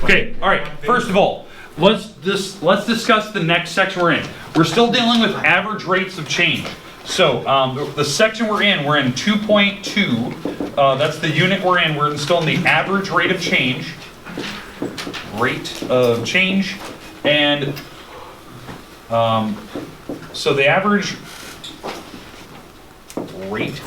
Okay, all right, first of all, let's discuss the next section we're in. We're still dealing with average rates of change. So the section we're in 2.2, that's the unit we're in. We're still in the average rate of change. And so the average rate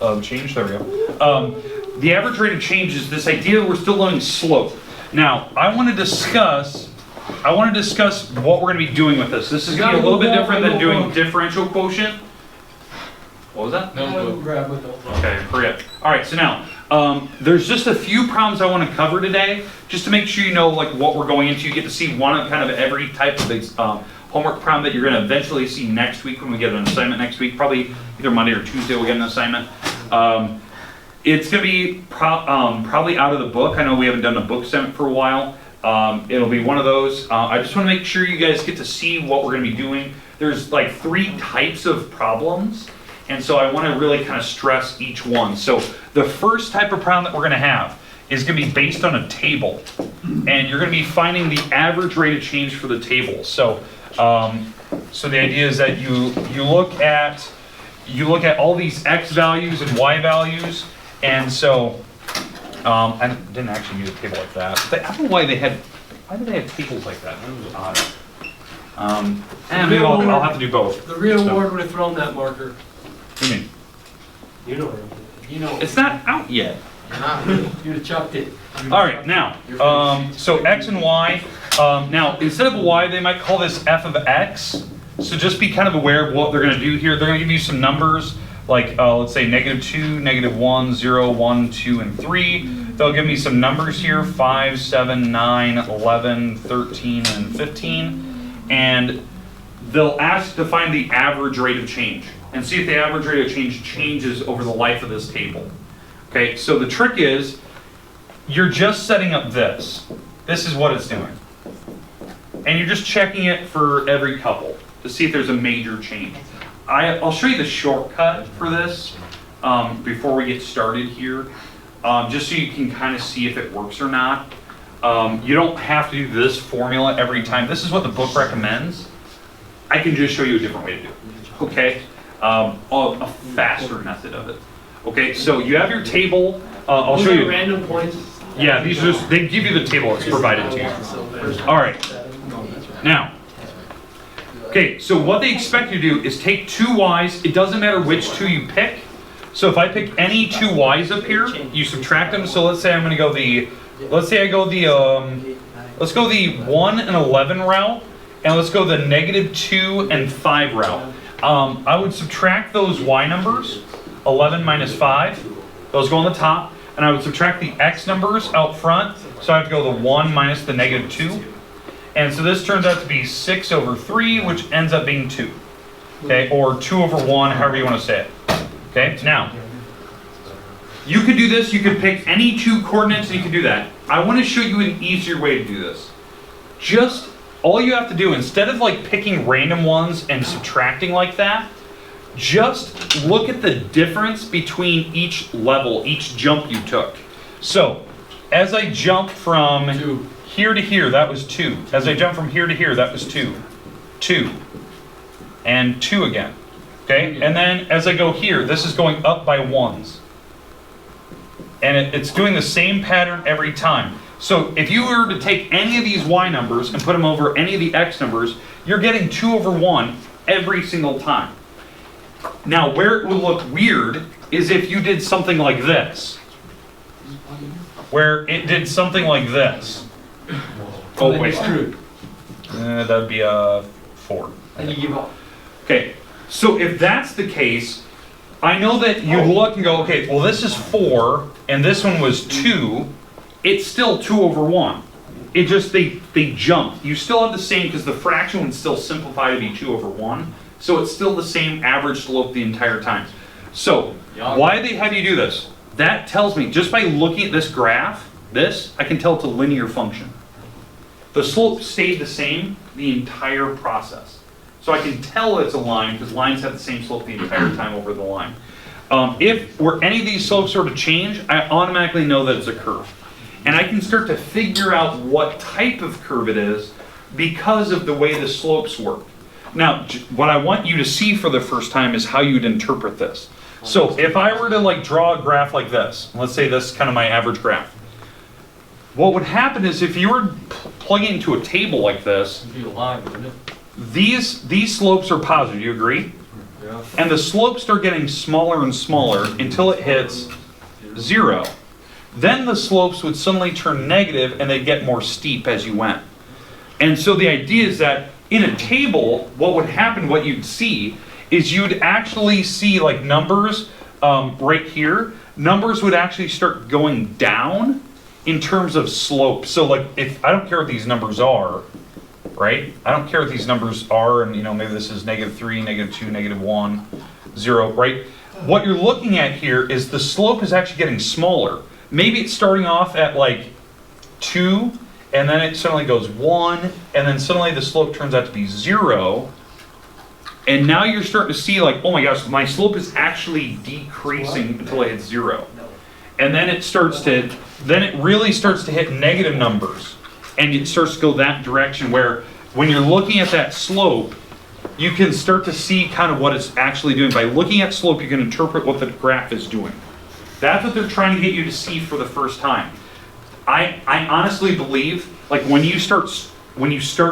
of change, there we go. The average rate of change is this idea that we're still learning slope. Now, I want to discuss what we're going to be doing with this. This is going to be a little bit different than doing differential quotient. What was that? No. Okay, hurry up. All right, so now, there's just a few problems I want to cover today, just to make sure you know like what we're going into. You get to see one of kind of every type of homework problem that you're going to eventually see next week when we get an assignment next week. Probably either Monday or Tuesday we'll get an assignment. It's going to be probably out of the book. I know we haven't done a book assignment for a while. It'll be one of those. I just want to make sure you guys get to see what we're going to be doing. There's like 3 types of problems, and so I want to really kind of stress each one. So the first type of problem that we're going to have is going to be based on a table, and you're going to be finding the average rate of change for the table. So so the idea is that you look at all these x values and y values, and so I didn't actually use a table like that. But I don't know why did they have tables like that? That was odd. And maybe I'll have to do both. The real award would have thrown that marker. What do you mean? You know what you know. It's not out yet. You'd have chucked it. All right, now, so x and y. Now, instead of a y, they might call this f of x. So just be kind of aware of what they're going to do here. They're going to give you some numbers, like let's say -2, -1, 0, 1, 2, and 3. They'll give me some numbers here, 5, 7, 9, 11, 13, and 15. And they'll ask to find the average rate of change and see if the average rate of change changes over the life of this table. Okay, so the trick is, you're just setting up this. This is what it's doing. And you're just checking it for every couple to see if there's a major change. I'll show you the shortcut for this before we get started here, just so you can kind of see if it works or not. You don't have to do this formula every time. This is what the book recommends. I can just show you a different way to do it, okay? A faster method of it. Okay, so you have your table. I'll show you. Random points. Yeah, these are just, they give you the table that's provided to you. All right, now, okay, so what they expect you to do is take 2 y's. It doesn't matter which 2 you pick. So if I pick any 2 y's up here, you subtract them. So let's say I'm going to go let's go the 1 and 11 route, and let's go the -2 and 5 route. I would subtract those y numbers, 11 minus 5. Those go on the top. And I would subtract the x numbers out front. So I have to go the 1 minus the -2. And so this turns out to be 6 over 3, which ends up being 2. Okay, or 2 over 1, however you want to say it. Okay, now, you could do this. You could pick any 2 coordinates and you can do that. I want to show you an easier way to do this. Just, all you have to do, instead of like picking random ones and subtracting like that, just look at the difference between each level, each jump you took. So, as I jump from here to here, that was 2. As I jump from here to here, that was 2. 2. And 2 again. Okay? And then as I go here, this is going up by 1s. And it's doing the same pattern every time. So if you were to take any of these y numbers and put them over any of the x numbers, you're getting 2 over 1 every single time. Now, where it will look weird is if you did something like this. Where it did something like this. Oh, wait. That would be a 4. And you give up. Okay, so if that's the case, I know that you look and go, okay, well this is 4, and this one was 2. It's still 2 over 1. It just, they jump. You still have the same, because the fraction would still simplify to be 2 over 1. So it's still the same average slope the entire time. So, why do they have you do this? That tells me, just by looking at this graph, I can tell it's a linear function. The slope stayed the same the entire process. So I can tell it's a line, because lines have the same slope the entire time over the line. If any of these slopes sort of change, I automatically know that it's a curve. And I can start to figure out what type of curve it is because of the way the slopes work. Now, what I want you to see for the first time is how you'd interpret this. So if I were to like draw a graph like this, let's say this is kind of my average graph. What would happen is if you were plugging into a table like this, It'd be a line, wouldn't it? these slopes are positive, you agree? Yeah. And the slopes start getting smaller and smaller until it hits 0. Then the slopes would suddenly turn negative and they'd get more steep as you went. And so the idea is that in a table, what would happen, what you'd see, is you'd actually see like numbers right here. Numbers would actually start going down in terms of slope. So like, if I don't care what these numbers are, right? I don't care what these numbers are, and maybe this is -3, -2, -1, 0, right? What you're looking at here is the slope is actually getting smaller. Maybe it's starting off at like 2, and then it suddenly goes 1, and then suddenly the slope turns out to be 0. And now you're starting to see like, oh my gosh, my slope is actually decreasing until it hits 0. And then it really starts to hit negative numbers. And it starts to go that direction where when you're looking at that slope, you can start to see kind of what it's actually doing. By looking at slope, you can interpret what the graph is doing. That's what they're trying to get you to see for the first time. I honestly believe, like when you start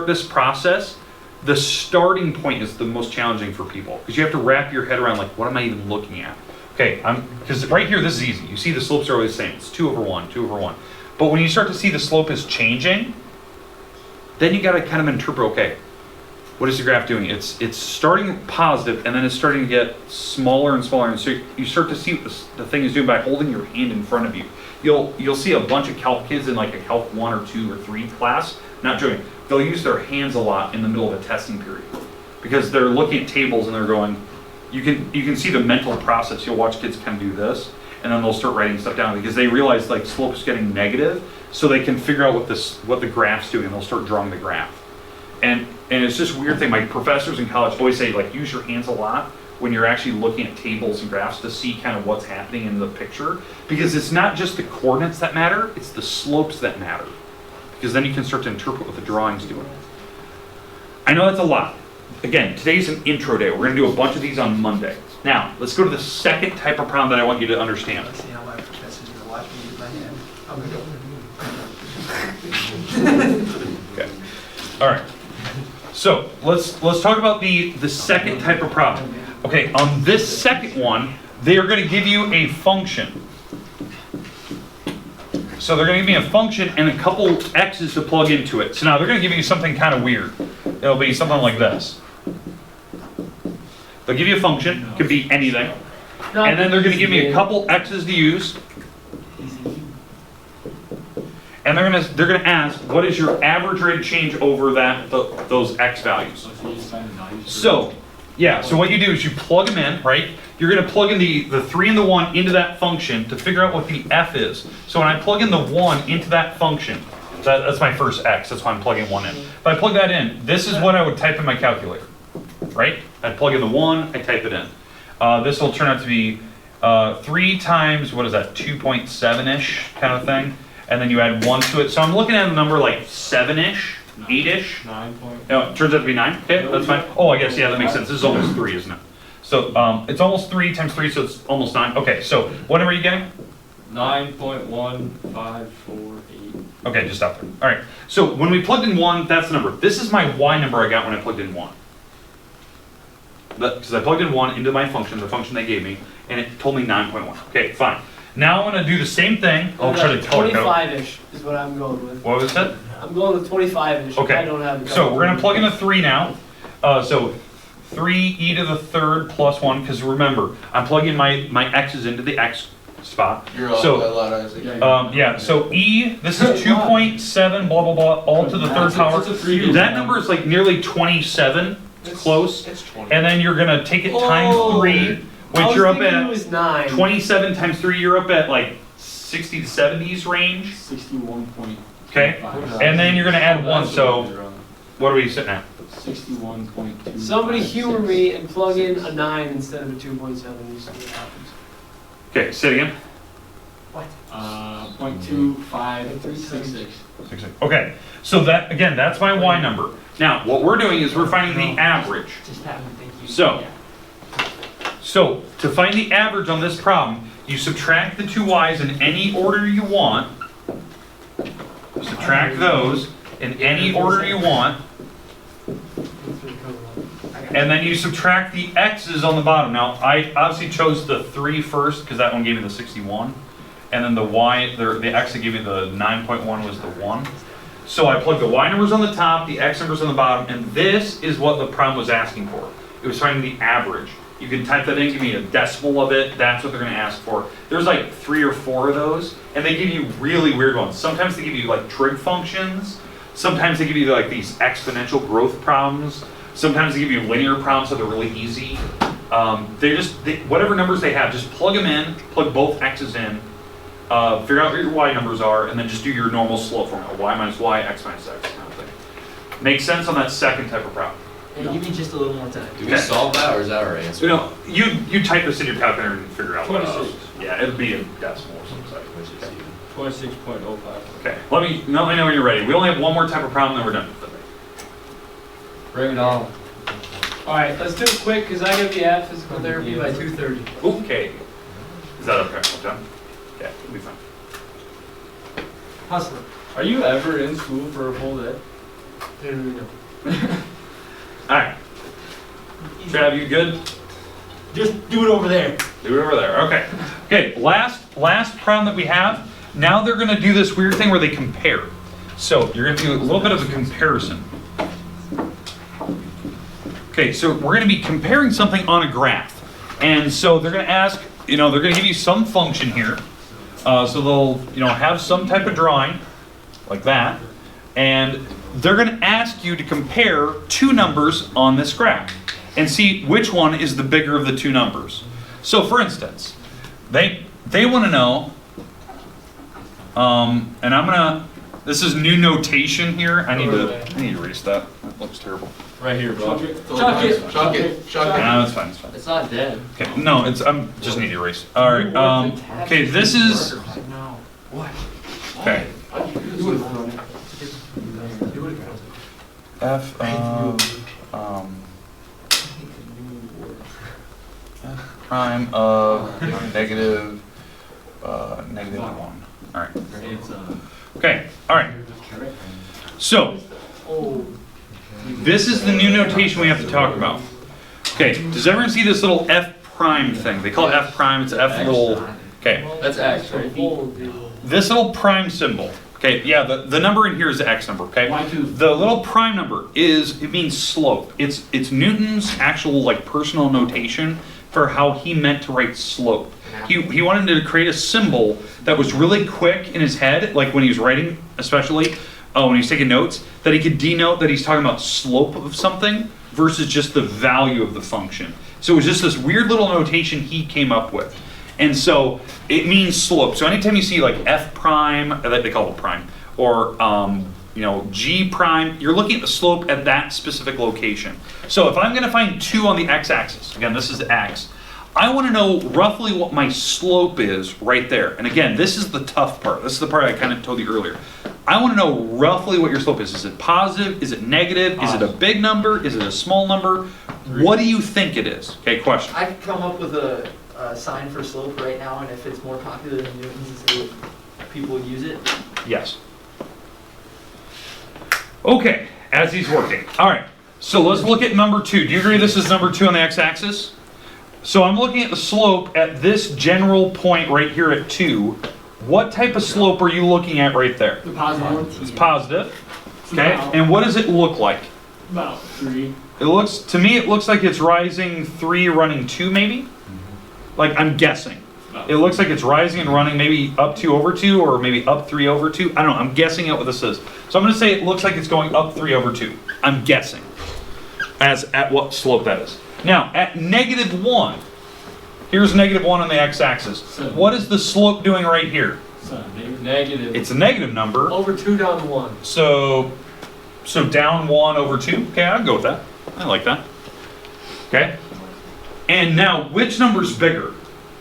this process, the starting point is the most challenging for people because you have to wrap your head around like, what am I even looking at? Okay, because right here, this is easy. You see the slopes are always the same. It's 2/1, 2/1. But when you start to see the slope is changing, then you got to kind of interpret, okay, what is the graph doing? It's starting positive and then it's starting to get smaller and smaller. And so you start to see what the thing is doing by holding your hand in front of you. You'll see a bunch of calc kids in like a calc 1 or 2 or 3 class, not joking, they'll use their hands a lot in the middle of a testing period because they're looking at tables and they're going, you can see the mental process. You'll watch kids kind of do this and then they'll start writing stuff down because they realize like slope's getting negative, so they can figure out what the graph's doing and they'll start drawing the graph. And it's just a weird thing. My professors in college always say like use your hands a lot when you're actually looking at tables and graphs to see kind of what's happening in the picture, because it's not just the coordinates that matter, it's the slopes that matter, because then you can start to interpret what the drawing's doing. I know that's a lot. Again, today's an intro day. We're going to do a bunch of these on Monday. Now, let's go to the second type of problem that I want you to understand. Let's see how my professor's gonna watch me use my hand. I'm gonna Okay. All right. So let's talk about the second type of problem. Okay, on this second one, they are going to give you a function. So they're going to give me a function and a couple x's to plug into it. So now they're going to give you something kind of weird. It'll be something like this. They'll give you a function, it could be anything. And then they're going to give me a couple x's to use. And they're gonna ask, what is your average rate of change over those x values? So, yeah, so what you do is you plug them in, right? You're gonna plug in the 3 and the 1 into that function to figure out what the f is. So when I plug in the 1 into that function, that's my first x, that's why I'm plugging 1 in. If I plug that in, this is what I would type in my calculator, right? I'd plug in the 1, I type it in. This will turn out to be 3 times, what is that, 2.7-ish kind of thing. And then you add 1 to it. So I'm looking at a number like 7-ish, 8-ish. 9. No, it turns out to be 9. Okay, that's fine. Oh, I guess, yeah, that makes sense. This is almost 3, isn't it? So it's almost 3 times 3, so it's almost 9. Okay, so what number are you getting? 9.1548. Okay, just stop there. All right, so when we plugged in 1, that's the number. This is my y number I got when I plugged in 1. Because I plugged in 1 into my function, the function they gave me, and it told me 9.1. Okay, fine. Now I'm going to do the same thing. I'll try to color code. 25-ish is what I'm going with. What was that? I'm going with 25-ish. Okay. I don't have the So we're going to plug in a 3 now. So 3e to the 3rd plus 1, because remember, I'm plugging my x's into the x spot. You're all So, a lot, Isaac. yeah, so e, this is 2.7, blah, blah, blah, all to the 3rd power. That number is like nearly 27. It's close. It's 20. And then you're going to take it times 3. Which you're up It at was 9. 27 times 3, you're up at like 60 to 70s range. 61. Okay? And then you're going to add 1, so what are we sitting at? 61.2. Somebody humor me and plug in a 9 instead of a 2.7. You see what happens. Okay, say it again. What? .2566. Okay, so that, again, that's my y number. Now, what we're doing is we're finding the average. So to find the average on this problem, you subtract the two y's in any order you want. Subtract those in any order you want. And then you subtract the x's on the bottom. Now, I obviously chose the 3 first because that one gave me the 61. And then the y, the x that gave me the 9.1 was the 1. So I plugged the y numbers on the top, the x numbers on the bottom, and this is what the problem was asking for. It was finding the average. You can type that in, give me a decimal of it, that's what they're gonna ask for. There's like 3 or 4 of those, and they give you really weird ones. Sometimes they give you like trig functions, sometimes they give you like these exponential growth problems, sometimes they give you linear problems so they're really easy. Whatever numbers they have, just plug them in, plug both x's in, figure out what your y numbers are, and then just do your normal slope formula, y minus y, x minus x kind of thing. Makes sense on that second type of problem. Hey, give me just a little more time. Do we solve that, or is that our answer? You type this in your calculator and figure out what 26. Yeah, it'll be a decimal or something. 26.05. Okay, let me know when you're ready. We only have one more type of problem, then we're done with it. Bring it on. All right, let's do it quick because I gotta be at physical therapy by 2:30. Okay. Is that okay? Okay. Okay, we'll be fine. Hustling. Are you ever in school for a full day? Alright. Trav, you good? Just do it over there. Do it over there. Okay. Okay, last problem that we have. Now they're gonna do this weird thing where they compare. So you're gonna do a little bit of a comparison. Okay, so we're gonna be comparing something on a graph. And so they're gonna ask, they're gonna give you some function here. So they'll, have some type of drawing, like that. And they're gonna ask you to compare two numbers on this graph and see which one is the bigger of the two numbers. So for instance, they wanna know, and this is new notation here. I need to erase that. That looks terrible. Right here, bro. Chuck it. Chuck it. No, it's fine, it's fine. It's not dead. Okay, no, I'm just need to erase. All right, okay, this is, okay. F prime of negative 1. All right. Okay, all right. So, this is the new notation we have to talk about. Okay, does everyone see this little F prime thing? They call it F prime, it's F little, okay. That's X, right? This little prime symbol, okay, yeah, the number in here is the X number, okay? The little prime number it means slope. It's Newton's actual personal notation for how he meant to write slope. He wanted to create a symbol that was really quick in his head, like when he was writing, especially when he's taking notes, that he could denote that he's talking about slope of something versus just the value of the function. So it was just this weird little notation he came up with. And so it means slope. So anytime you see like F prime, they call it prime, or G prime, you're looking at the slope at that specific location. So if I'm gonna find 2 on the x-axis, again, this is x, I wanna know roughly what my slope is right there. And again, this is the tough part. This is the part I kind of told you earlier. I wanna know roughly what your slope is. Is it positive? Is it negative? Is it a big number? Is it a small number? What do you think it is? Okay, question. I could come up with a sign for slope right now, and if it's more popular than Newton's, people would use it. Yes. Okay, as he's working. All right, so let's look at number 2. Do you agree this is number 2 on the x-axis? So I'm looking at the slope at this general point right here at 2. What type of slope are you looking at right there? The positive one. It's positive. Okay, and what does it look like? About 3. It looks like it's rising 3, running 2 maybe? Like, I'm guessing. It looks like it's rising and running maybe up 2 over 2 or maybe up 3 over 2. I don't know, I'm guessing at what this is. So I'm gonna say it looks like it's going up 3 over 2. I'm guessing as at what slope that is. Now, at -1, here's -1 on the x-axis. What is the slope doing right here? Negative. It's a negative number. Over 2 down to 1. So down 1 over 2. Okay, I'll go with that. I like that. Okay. And now, which number's bigger?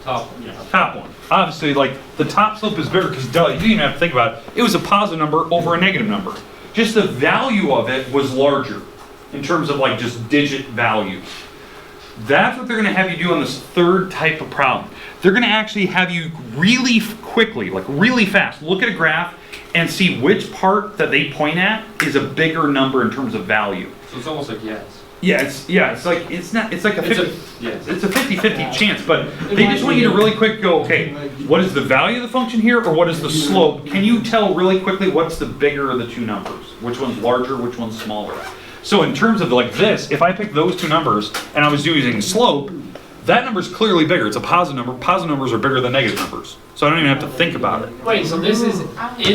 Top one. Top one. obviously, like, the top slope is bigger, because duh, you didn't even have to think about it. It was a positive number over a negative number. Just the value of it was larger, in terms of like just digit values. That's what they're gonna have you do on this third type of problem. They're gonna actually have you really quickly, like really fast, look at a graph and see which part that they point at is a bigger number in terms of value. So it's almost like yes. Yeah, it's like a 50, Yes. it's a 50-50 chance, but they just want you to really quick go, okay, what is the value of the function here, or what is the slope? Can you tell really quickly what's the bigger of the two numbers? Which one's larger, which one's smaller? So in terms of like this, if I pick those two numbers and I was using slope, that number's clearly bigger. It's a positive number. Positive numbers are bigger than negative numbers. So I don't even have to think about it. Wait, so this is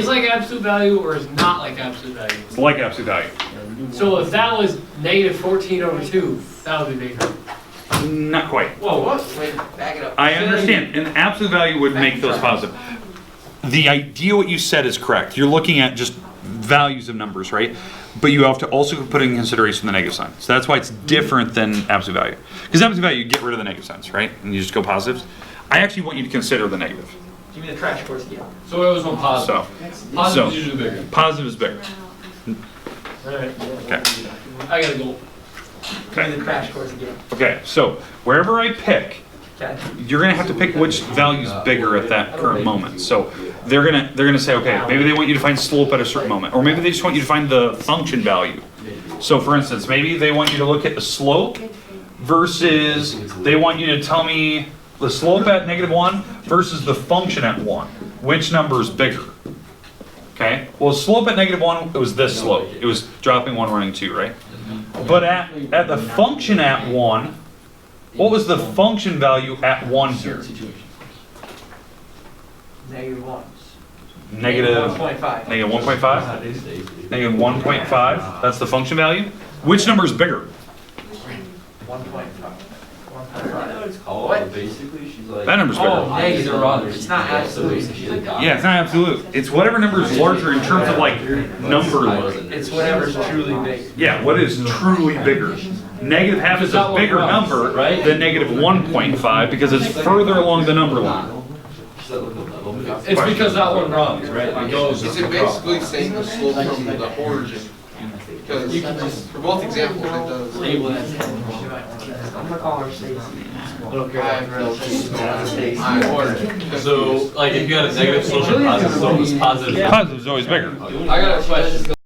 like absolute value or is not like absolute value? It's like absolute value. So if that was negative 14 over 2, that would be bigger. Not quite. Whoa, what? Wait, back it up. I understand. An absolute value would make those positive. The idea what you said is correct. You're looking at just values of numbers, right? But you have to also put in consideration the negative sign. So that's why it's different than absolute value. Because absolute value, you get rid of the negative signs, right? And you just go positives. I actually want you to consider the negative. Give me the crash course again. So it was one positive. Positive is so usually bigger. positive is bigger. Alright. Okay. I gotta go. Give me the crash course again. Okay, so wherever I pick, Okay. you're gonna have to pick which value's bigger at that current moment. So they're gonna say, okay, maybe they want you to find slope at a certain moment, or maybe they just want you to find the function value. So for instance, maybe they want you to look at the slope versus they want you to tell me the slope at -1 versus the function at 1. Which number is bigger? Okay, well slope at -1, it was this slope. It was dropping 1, running 2, right? But at the function at 1, what was the function value at 1 here? Negative 1. Negative 1.5. Negative 1.5? Negative 1.5, that's the function value? Which number is bigger? 1.5. What? Basically, she's like. That number's bigger. Oh, negative. It's not absolute. Yeah, it's not absolute. It's whatever number is larger in terms of like number line. It's whatever's truly big. Yeah, what is truly bigger? Negative half is a bigger number than negative 1.5 because it's further along the number line. It's because that one runs, right? It goes. Is it basically saying the slope from the origin? Because for both examples, it does. Label that. I'm gonna call her Stacy. So, like, if you had a negative slope and positive slope, was positive. Positive is always bigger. I got a question.